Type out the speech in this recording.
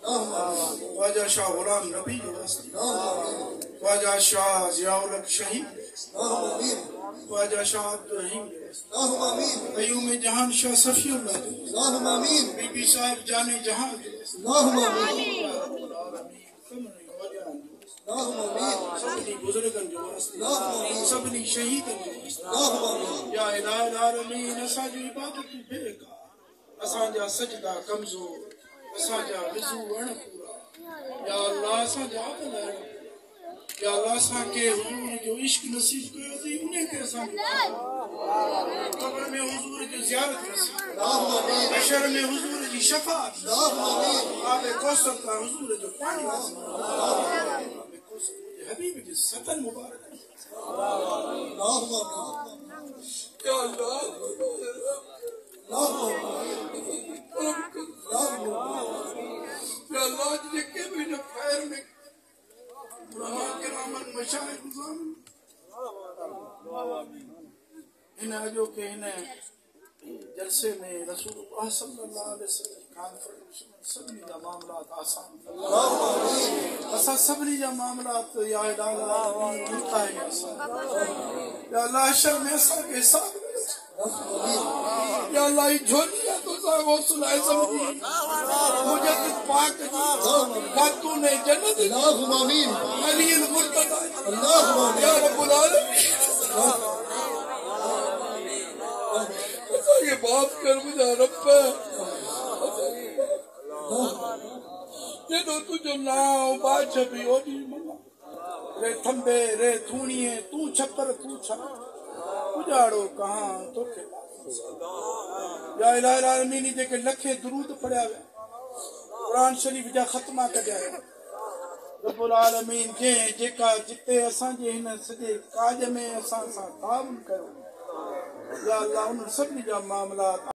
خواجہ شاہ غلام نبی جو واسطے، خواجہ شاہ ضیاء الحق شہید، خواجہ شاہ عبدالرحیم قیوم جہان شاہ صفی اللہ بی بی صاحب جان جہان سبنی بزرگن جو واسطے، سبنی شہیدن جو واسطے، یا الہ العالمین اساں جو عبادت بے کا، اساں جا سجدہ کمزور، اساں جا وضو اڑ پورا، یا اللہ اساں جا عقل ہے، یا اللہ اساں کے حضور جو عشق نصیب کیا تھی انہیں کے اساں قبر میں حضور کی زیارت نصیب، حشر میں حضور کی شفاعت، آب کوثر کا حضور جو پانی نصیب، حبیب کی ستن مبارک، یا اللہ یا اللہ جنہیں کے بھی نہ خیر میں علماء کرامن مشاہد نظام انہیں جو کہ انہیں جلسے میں رسول اللہ صلی اللہ علیہ وسلم کانفرنس سبنی جا معاملات آسان اسا سبنی جا معاملات یا الہ العالمین انتہائی آسان، یا اللہ حشر میں اسا کے حساب یا اللہ جھولیا تو صاحب حسن اعظم دی مجدد پاک دی خاتون جنت اللہم آمین علی المرتضی اللہم آمین یا رب العالمین یہ بات کر مجھے رب یہ تو تجھو ناؤ باچھ بھی ہو بھی منا رے تھمبے رے تھونیے تو چھپر تو چھپ اجاڑو کہاں تو کھلا یا الہ العالمین دے کے لکھے درود پڑھیا ہوئے قرآن شریف جا ختمہ کر جائے رب العالمین جے کا جتے اساں جے ہن سجے کاج میں اساں سا تعاون کرو یا اللہ ان سب جا معاملات